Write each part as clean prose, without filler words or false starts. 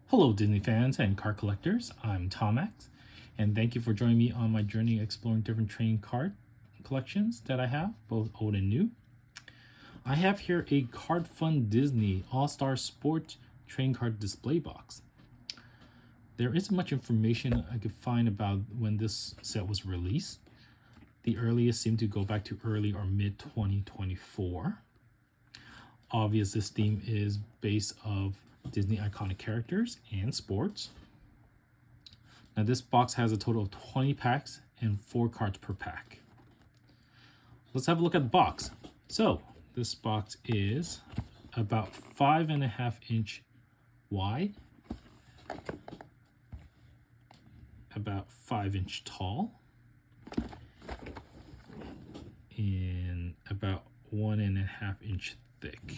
Hello Disney fans and card collectors, I'm Tomax, and thank you for joining me on my journey exploring different trading card collections that I have, both old and new. I have here a CardFun Disney All-Star Sports trading card display box. There isn't much information I could find about when this set was released. The earliest seemed to go back to early or mid 2024. Obvious, this theme is based of Disney iconic characters and sports. Now this box has a total of 20 packs and 4 cards per pack. Let's have a look at the box. So this box is about 5.5 inch wide, about 5 inch tall, and about 1.5 inch thick.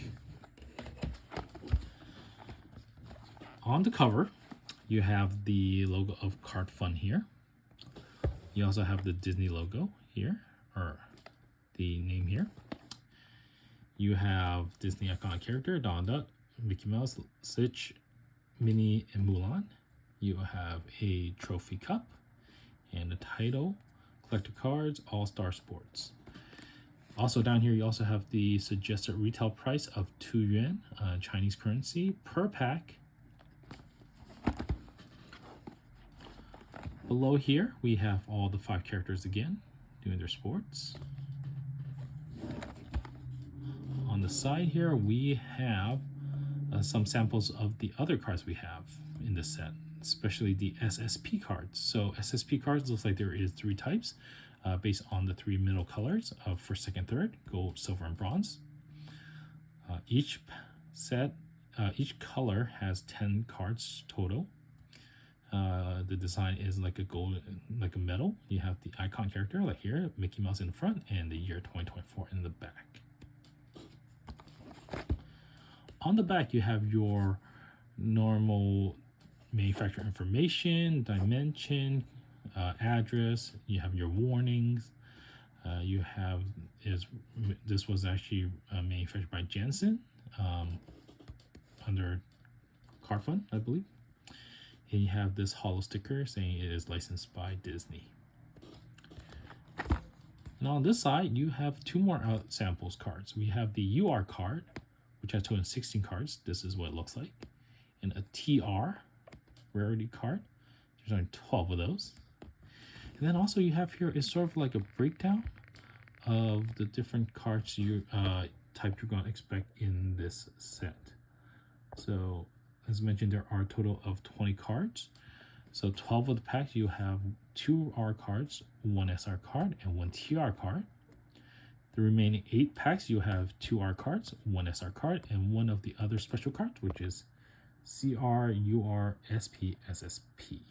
On the cover, you have the logo of CardFun here. You also have the Disney logo here, or the name here. You have Disney iconic character, Donald Duck, Mickey Mouse, Stitch, Minnie, and Mulan. You have a trophy cup and a title, collector cards, All-Star Sports. Also down here, you also have the suggested retail price of 2 yuan, Chinese currency, per pack. Below here, we have all the 5 characters again, doing their sports. On the side here, we have some samples of the other cards we have in this set, especially the SSP cards. So SSP cards looks like there is 3 types based on the 3 middle colors of first, second, third, gold, silver, and bronze. Each color has 10 cards total. The design is like a medal. You have the icon character, like here, Mickey Mouse in the front, and the year 2024 in the back. On the back, you have your normal manufacturer information, dimension, address. You have your warnings. You have this was actually manufactured by Jansen under CardFun, I believe. And you have this hollow sticker saying it is licensed by Disney. And on this side, you have 2 more samples cards. We have the UR card, which has 216 cards. This is what it looks like. And a TR rarity card. There's only 12 of those. And then also you have here is sort of like a breakdown of the different cards type you're going to expect in this set. So as mentioned, there are a total of 20 cards. So 12 of the packs, you have 2 R cards, 1 SR card, and 1 TR card. The remaining 8 packs, you have 2 R cards, 1 SR card, and 1 of the other special cards, which is CR, UR, SP, SSP.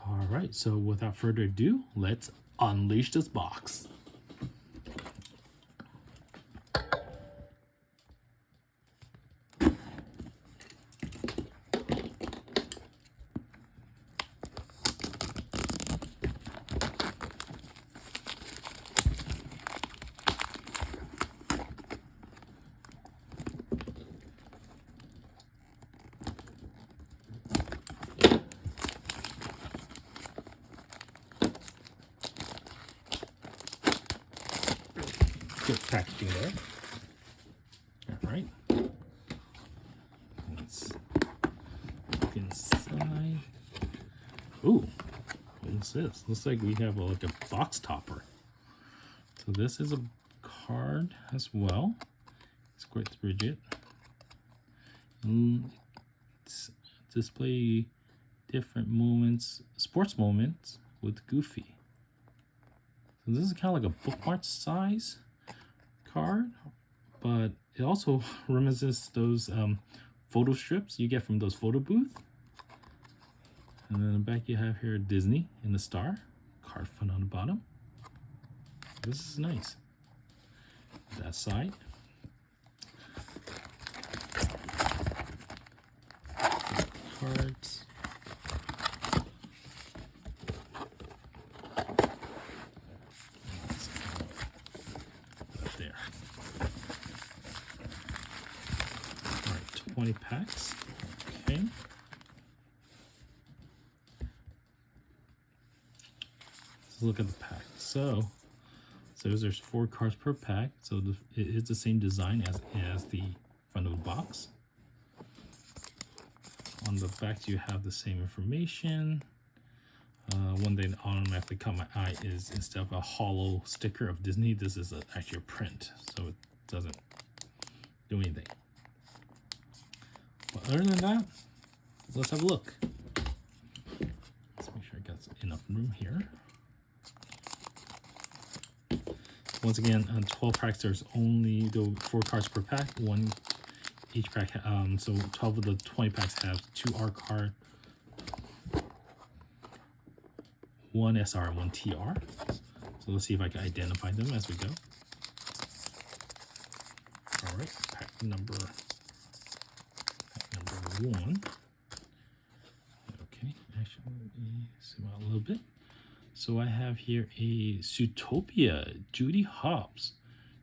All right, so without further ado, let's unleash this box. Good packaging there. All right. Let's look inside. Ooh, what's this? Looks like we have like a box topper. So this is a card as well. It's quite rigid. It's display different moments, sports moments with Goofy. So this is kind of like a bookmark size card, but it also reminisces those photo strips you get from those photo booths. And then in the back you have here Disney in the star, CardFun on the bottom. This is nice. That side. Cards. 20 packs. Okay. Let's look at the pack. So there's 4 cards per pack. So it is the same design as the front of the box. On the back, you have the same information. One thing that automatically caught my eye is instead of a hollow sticker of Disney, this is actually a print, so it doesn't do anything. But other than that, let's have a look. Let's make sure I got enough room here. Once again, on 12 packs, there's only 4 cards per pack. One each pack. So 12 of the 20 packs have 2 R card, 1 SR, 1 TR. So let's see if I can identify them as we go. All right, pack number 1. Okay, actually, let me zoom out a little bit. So I have here a Zootopia, Judy Hopps,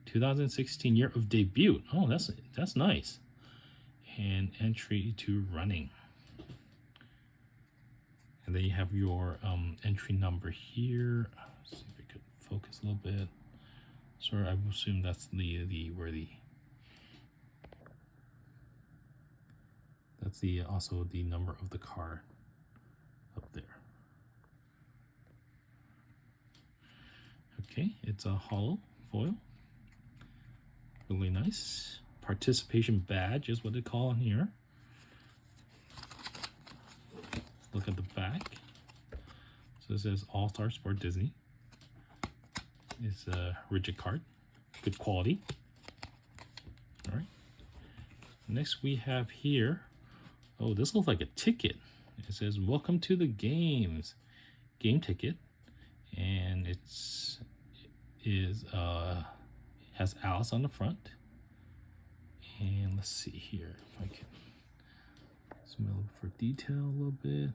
2016 year of debut. Oh, that's nice. And entry to running. And then you have your entry number here. Let's see if I could focus a little bit. Sorry, I will assume that's also the number of the card up there. Okay, it's a hollow foil. Really nice. Participation badge is what they call in here. Look at the back. So it says All-Star Sports Disney. It's a rigid card. Good quality. All right. Next we have here, oh, this looks like a ticket. It says, welcome to the games. Game ticket. And has Alice on the front. And let's see here if I can zoom in for detail a little bit.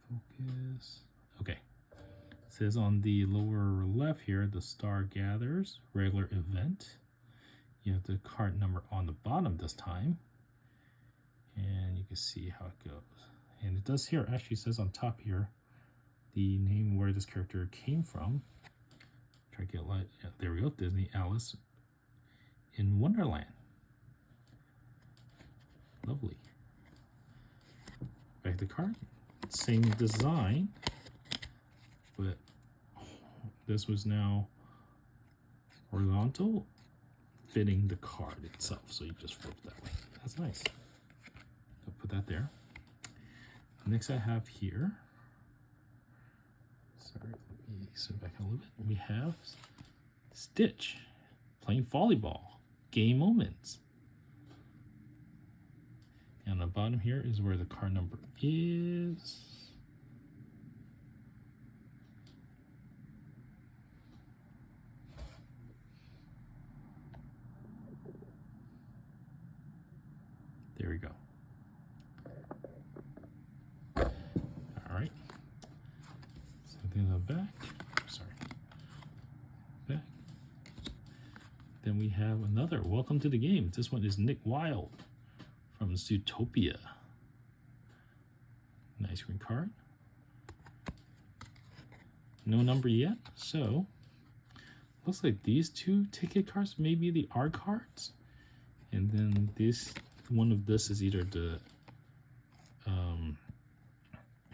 Focus. Okay. It says on the lower left here, the Star Gathers regular event. You have the card number on the bottom this time. And you can see how it goes. And it does here, actually says on top here, the name where this character came from. Try to get light. Yeah, there we go. Disney Alice in Wonderland. Lovely. Back to the card. Same design, but this was now horizontal, fitting the card itself. So you just flip that way. That's nice. I'll put that there. Next I have here, sorry, let me zoom back a little bit. We have Stitch playing volleyball, game moments. And on the bottom here is where the card number is. There we go. All right. Same thing on the back. Sorry. Back. Then we have another welcome to the game. This one is Nick Wilde from Zootopia. Nice green card. No number yet, so looks like these 2 ticket cards may be the R cards, and then one of this is either the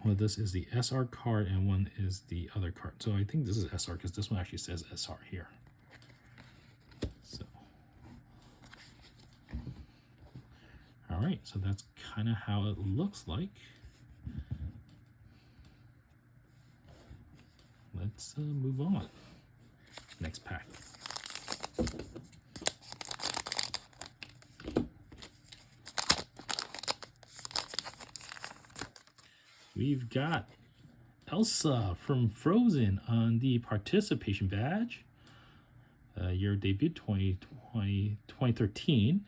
one of this is the SR card and one is the other card. So I think this is SR because this one actually says SR here. So all right, so that's kind of how it looks like. Let's move on. Next pack. We've got Elsa from Frozen on the participation badge. Your debut 2013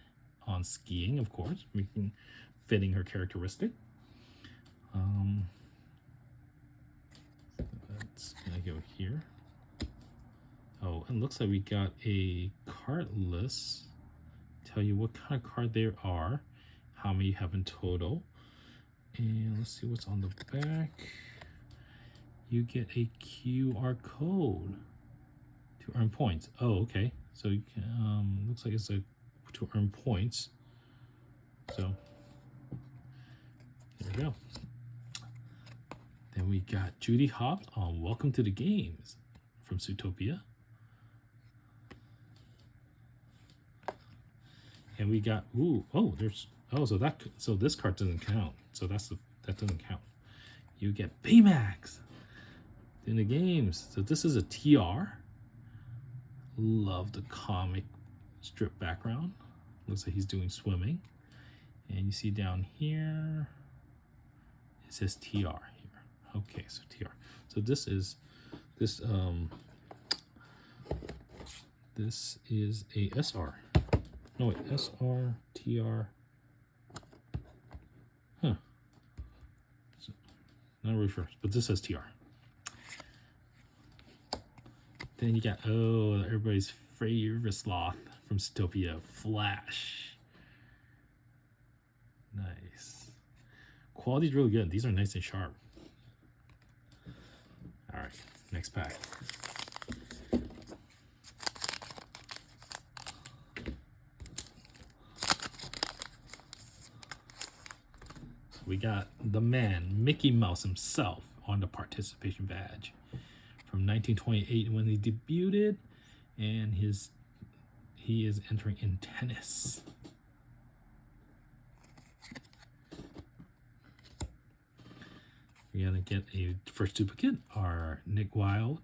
on skiing, of course, fitting her characteristic. That's gonna go here. Oh, and looks like we got a cardless tell you what kind of card there are, how many you have in total. And let's see what's on the back. You get a QR code to earn points. Oh, okay. So you can, looks like it's to earn points. So there we go. Then we got Judy Hopps on Welcome to the Games from Zootopia. And we got so this card doesn't count. So that doesn't count. You get Baymax in the games. So this is a TR. Love the comic strip background. Looks like he's doing swimming. And you see down here, it says TR here. Okay, so TR. So this is a SR. No wait, SR, TR. Huh. So, not really sure, but this says TR. Then you got, everybody's favorite sloth from Zootopia, Flash. Nice. Quality's really good. These are nice and sharp. All right, next pack. We got the man, Mickey Mouse himself, on the participation badge from 1928 when he debuted, and he is entering in tennis. We're gonna get a first duplicate, our Nick Wilde,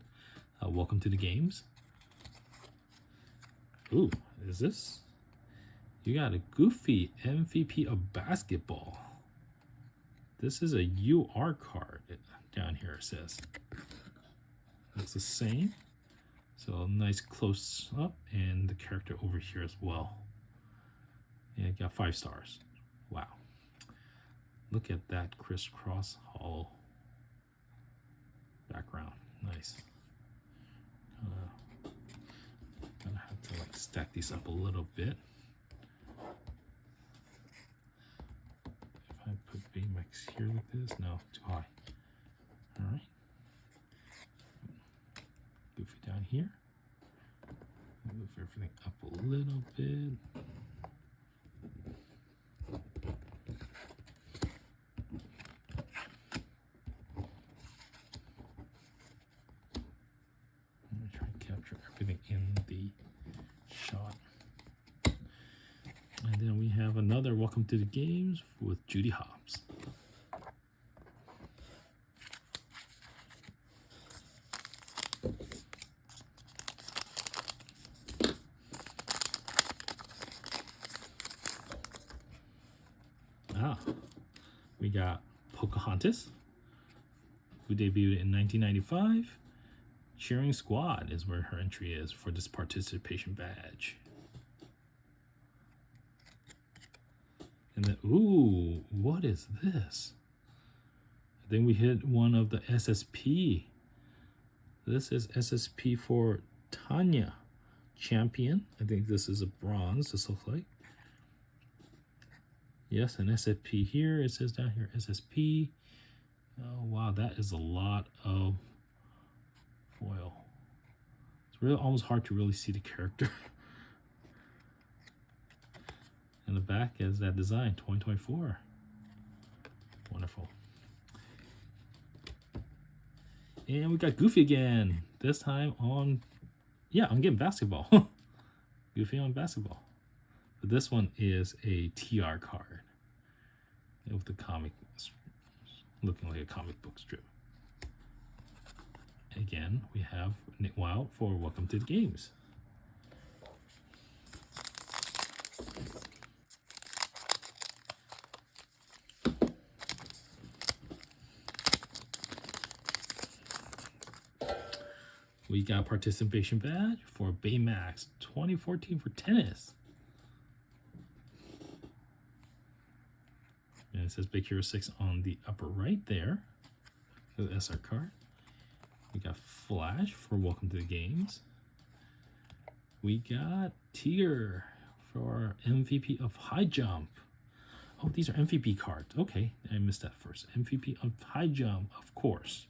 Welcome to the Games. Ooh, is this? You got a Goofy MVP of basketball. This is a UR card down here, it says. Looks the same. So nice close up, and the character over here as well. And it got 5 stars. Wow. Look at that crisscross hollow background. Nice. Gonna have to like stack these up a little bit. If I put Baymax here like this, no, too high. All right. Goofy down here. Move everything up a little bit. I'm gonna try and capture everything in the shot. And then we have another Welcome to the Games with Judy Hopps. We got Pocahontas, who debuted in 1995. Cheering Squad is where her entry is for this participation badge. And then, ooh, what is this? I think we hit one of the SSP. This is SSP for Tanya, Champion. I think this is a bronze, this looks like. Yes, an SSP here. It says down here SSP. Oh, wow, that is a lot of foil. It's really almost hard to really see the character. In the back is that design, 2024. Wonderful. And we got Goofy again. This time on, yeah, I'm getting basketball. Goofy on basketball. But this one is a TR card with the comic, looking like a comic book strip. Again, we have Nick Wilde for Welcome to the Games. We got participation badge for Baymax 2014 for tennis. And it says Big Hero 6 on the upper right there. The SR card. We got Flash for Welcome to the Games. We got Tiger for MVP of high jump. Oh, these are MVP cards. Okay, I missed that first. MVP of high jump, of course.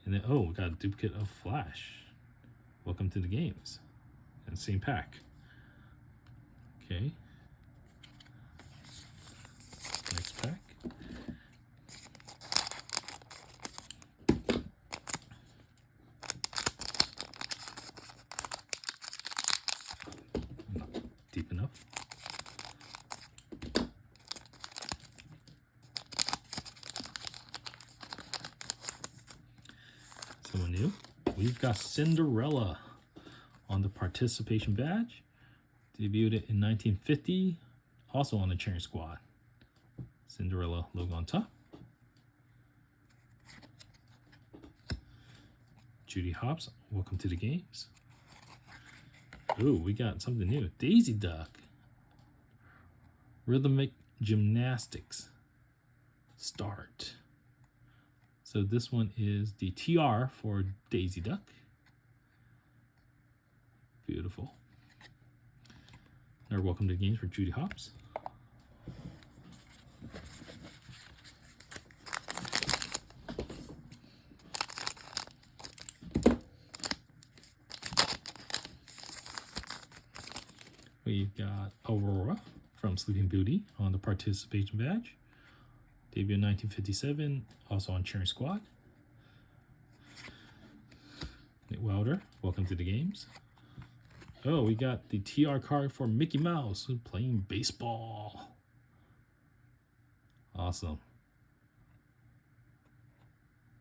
And then, oh, we got a duplicate of Flash. Welcome to the games. And same pack. Okay. Next pack. Not deep enough. Someone new. We've got Cinderella on the participation badge. Debuted it in 1950. Also on the cheering squad. Cinderella logo on top. Judy Hopps, welcome to the games. Ooh, we got something new. Daisy Duck. Rhythmic gymnastics. Start. So this one is the TR for Daisy Duck. Beautiful. Another welcome to the games for Judy Hopps. We've got Aurora from Sleeping Beauty on the participation badge. Debut in 1957, also on cheering squad. Nick Wilder, welcome to the games. Oh, we got the TR card for Mickey Mouse playing baseball. Awesome.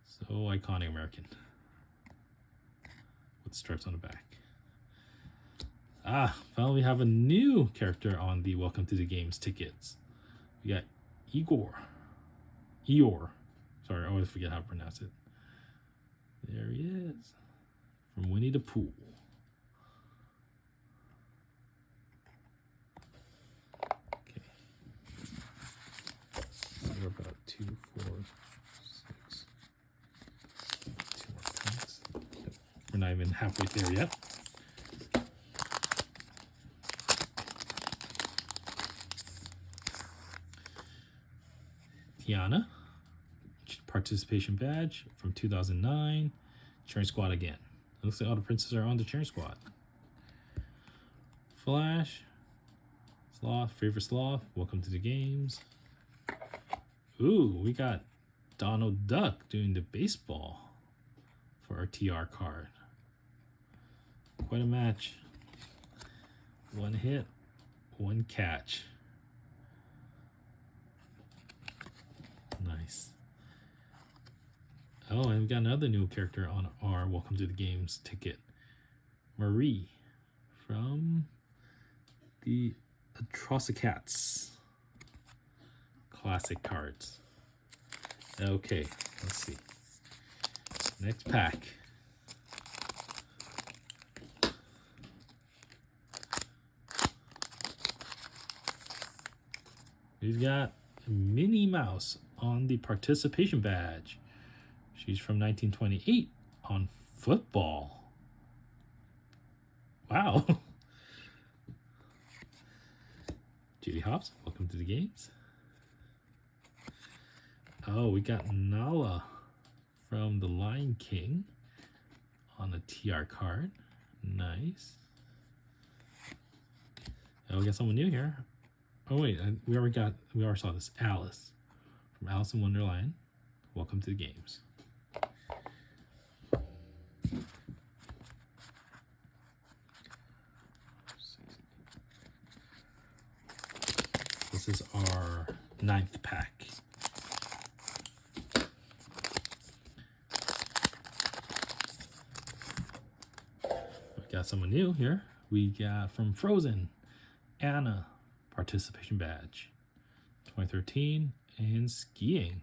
So iconic American. With stripes on the back. Ah, finally we have a new character on the Welcome to the Games tickets. We got Eeyore. Sorry, I always forget how to pronounce it. There he is. From Winnie the Pooh. Okay. So we're about 2, 4, 6. 2 more packs. We're not even halfway there yet. Tiana, participation badge from 2009, cheering squad again. It looks like all the princesses are on the cheering squad. Flash, Sloth, favorite Sloth, welcome to the games. Ooh, we got Donald Duck doing the baseball for our TR card. Quite a match. One hit, one catch. Nice. Oh, and we got another new character on our Welcome to the Games ticket. Marie from the Atrocicats. Classic cards. Okay, let's see. Next pack. We've got Minnie Mouse on the participation badge. She's from 1928 on football. Wow. Judy Hopps, welcome to the games. Oh, we got Nala from The Lion King on a TR card. Nice. Oh, we got someone new here. Oh wait, we already saw this. Alice from Alice in Wonderland. Welcome to the games. This is our 9th pack. We got someone new here. We got from Frozen, Anna, participation badge, 2013, and skiing.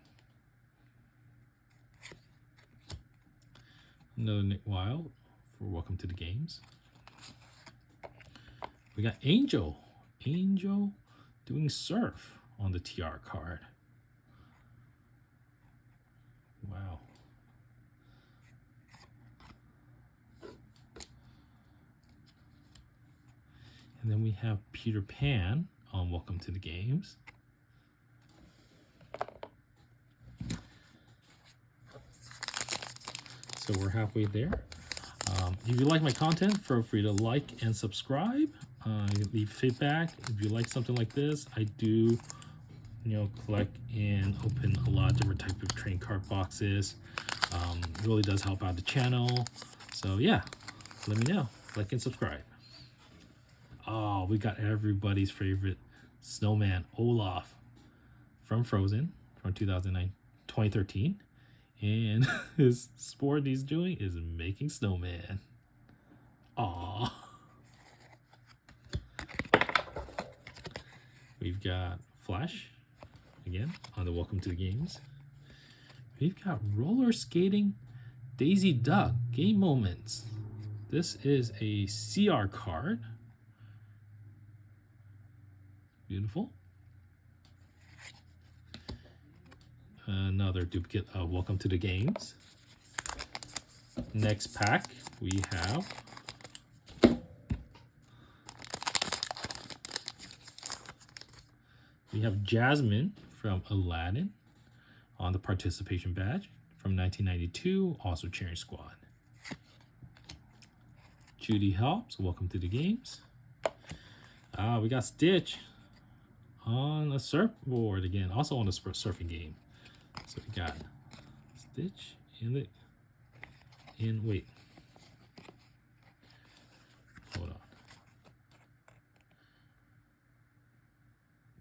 Another Nick Wilde for welcome to the games. We got Angel doing surf on the TR card. Wow. And then we have Peter Pan on Welcome to the Games. So we're halfway there. If you like my content, feel free to like and subscribe. Leave feedback. If you like something like this, I do, collect and open a lot of different types of trading card boxes. It really does help out the channel. So yeah, let me know. Like and subscribe. Oh, we got everybody's favorite snowman, Olaf, from Frozen, from 2013. And his sport he's doing is making snowman. Aww. We've got Flash, again, on the Welcome to the Games. We've got roller skating Daisy Duck game moments. This is a CR card. Beautiful. Another duplicate of Welcome to the Games. Next pack, we have Jasmine from Aladdin on the participation badge from 1992, also cheering squad. Judy Helps, Welcome to the Games. We got Stitch on a surfboard again, also on a surfing game. So we got Stitch wait. Hold on.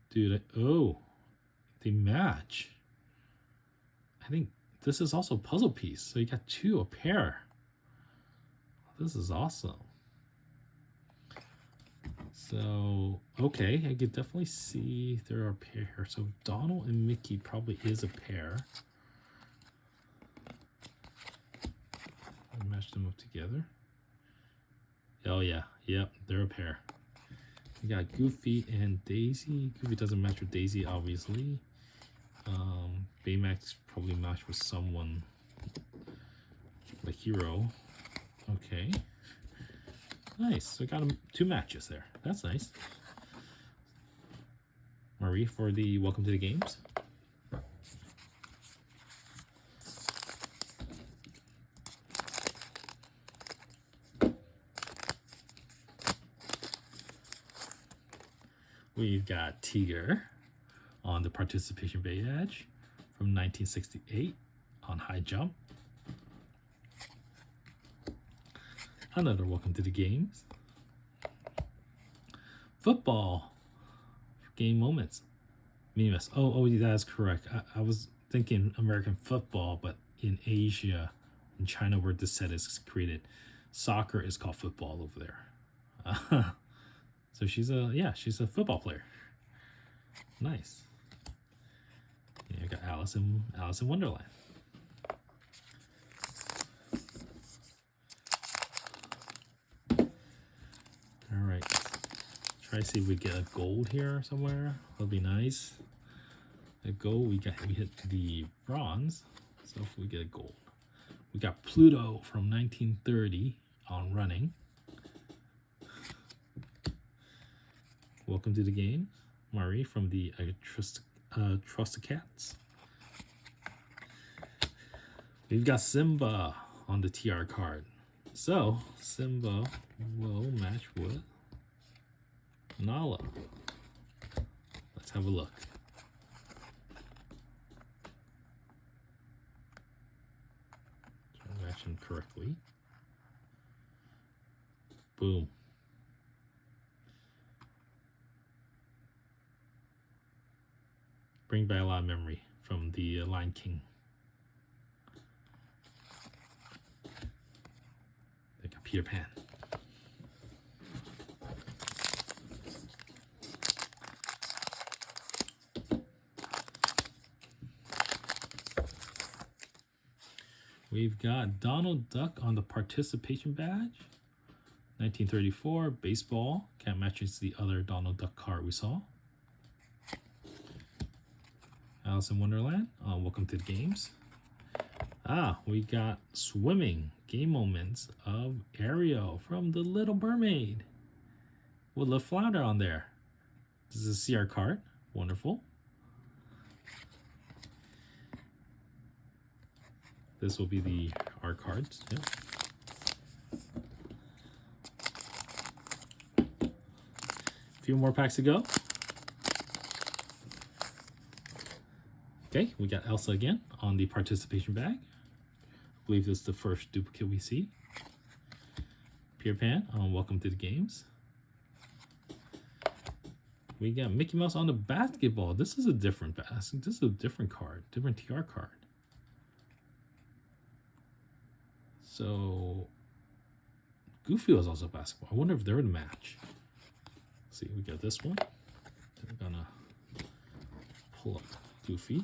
Dude, they match. I think this is also a puzzle piece. So you got a pair. This is awesome. So, okay, I could definitely see there are a pair here. So Donald and Mickey probably is a pair. I'll match them up together. Oh yeah, yep, they're a pair. We got Goofy and Daisy. Goofy doesn't match with Daisy, obviously. Baymax probably matched with someone like Hero. Okay. Nice. So we got two matches there. That's nice. Marie for the Welcome to the Games. We've got Tiger on the participation badge from 1968 on high jump. Another Welcome to the Games. Football game moments. Mimas. Oh, that is correct. I was thinking American football, but in Asia, in China, where this set is created, soccer is called football over there. So she's a football player. Nice. Yeah, I got Alice in Wonderland. All right. Try to see if we get a gold here somewhere. That'll be nice. A gold, we hit the bronze. So if we get a gold. We got Pluto from 1930 on running. Welcome to the Game. Marie from the Trustacats. We've got Simba on the TR card. So Simba will match with Nala. Let's have a look. Try to match them correctly. Boom. Bring back a lot of memory from the Lion King. They got Peter Pan. We've got Donald Duck on the participation badge. 1934, baseball. Can't match the other Donald Duck card we saw. Alice in Wonderland. Welcome to the Games. We got swimming game moments of Ariel from The Little Mermaid. with a flounder on there. This is a CR card. Wonderful. This will be our cards. Yep. A few more packs to go. Okay, we got Elsa again on the participation bag. I believe this is the first duplicate we see. Peter Pan on Welcome to the Games. We got Mickey Mouse on the basketball. This is a different basket. This is a different card, different TR card. So Goofy was also basketball. I wonder if they're in a match. Let's see, we got this one. We're gonna pull up Goofy.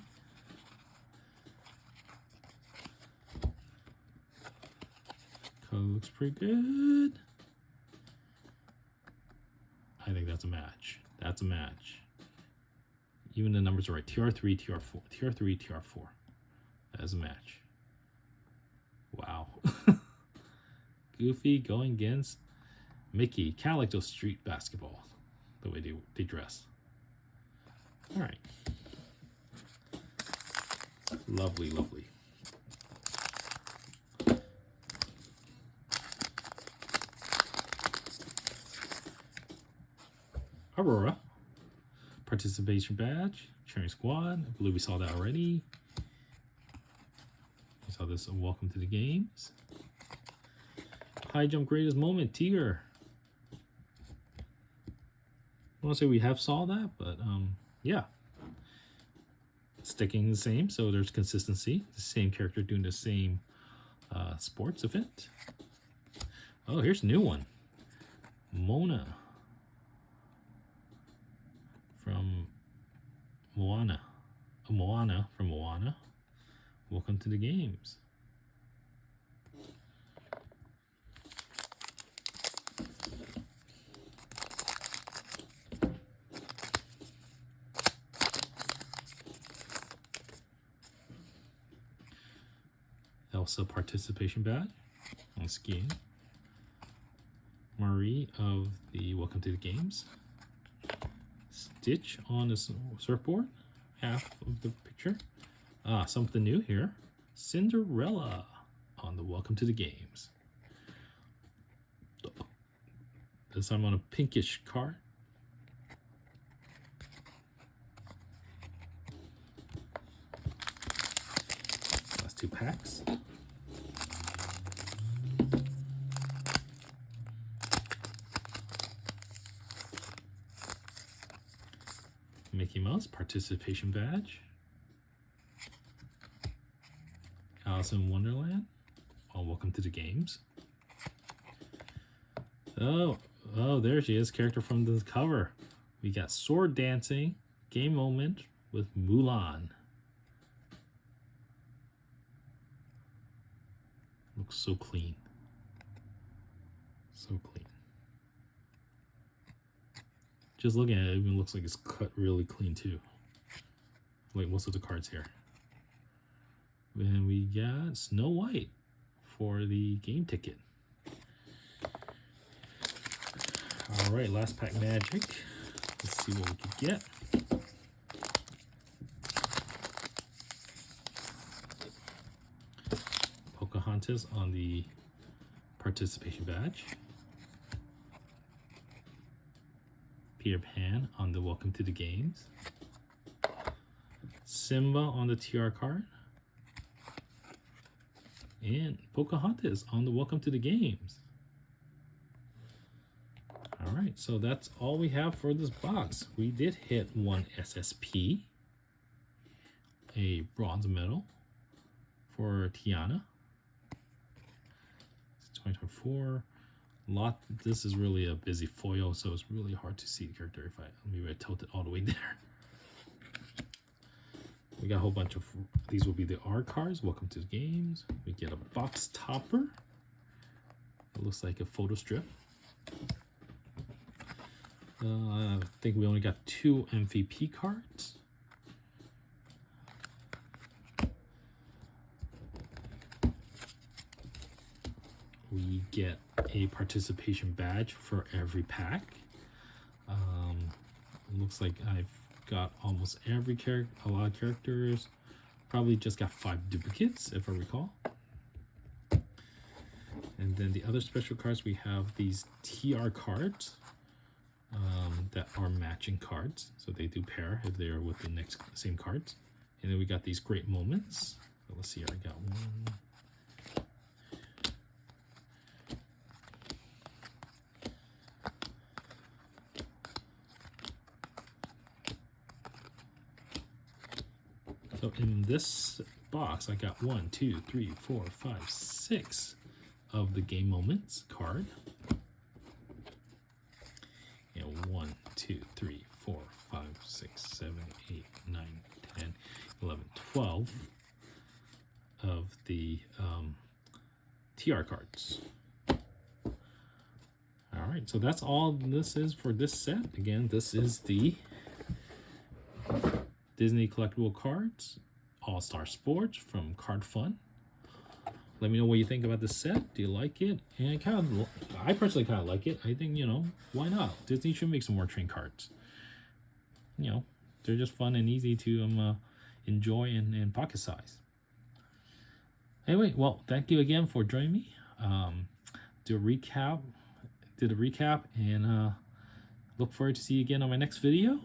Color looks pretty good. I think that's a match. That's a match. Even the numbers are right. TR3, TR4, TR3, TR4. That is a match. Wow. Goofy going against Mickey. Kind of like those street basketball, the way they dress. All right. Lovely, lovely. Aurora. Participation badge. Cheering squad. I believe we saw that already. We saw this on Welcome to the Games. High jump greatest moment, Tiger. I want to say we have saw that, but yeah. Sticking the same, so there's consistency. The same character doing the same sports event. Oh, here's a new one. Mona. From Moana. Moana from Moana. Welcome to the Games. Elsa participation badge on skiing. Marie of the Welcome to the Games. Stitch on the surfboard, half of the picture. Ah, something new here. Cinderella on the Welcome to the Games. This time on a pinkish card. Last two packs. Mickey Mouse participation badge. Alice in Wonderland. Oh, Welcome to the Games. Oh, there she is, character from the cover. We got sword dancing, game moment with Mulan. Looks so clean. So clean. Just looking at it, it even looks like it's cut really clean too. Like most of the cards here. And we got Snow White for the game ticket. All right, last pack magic. Let's see what we could get. Pocahontas on the participation badge. Peter Pan on the Welcome to the Games. Simba on the TR card. And Pocahontas on the Welcome to the Games. All right, so that's all we have for this box. We did hit one SSP, a bronze medal for Tiana. It's 2024. This is really a busy foil, so it's really hard to see the character if maybe I tilt it all the way there. We got a whole bunch of these will be the R cards. Welcome to the Games. We get a box topper. It looks like a photo strip. I think we only got 2 MVP cards. We get a participation badge for every pack. Looks like I've got almost every character, a lot of characters. Probably just got 5 duplicates, if I recall. And then the other special cards, we have these TR cards that are matching cards. So they do pair if they're with the same cards. And then we got these great moments. So let's see here, I got one. So in this box, I got 1, 2, 3, 4, 5, 6 of the game moments card. And 1, 2, 3, 4, 5, 6, 7, 8, 9, 10, 11, 12 of the TR cards. All right, so that's all this is for this set. Again, this is the Disney Collectible Cards All-Star Sports from CardFun. Let me know what you think about this set. Do you like it? And I personally kind of like it. I think, you know, why not? Disney should make some more train cards. You know, they're just fun and easy to enjoy and pocket size. Anyway, well, thank you again for joining me. Did a recap, and look forward to see you again on my next video.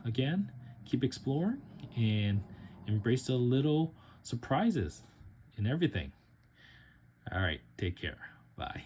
Again, keep exploring and embrace the little surprises in everything. All right, take care. Bye.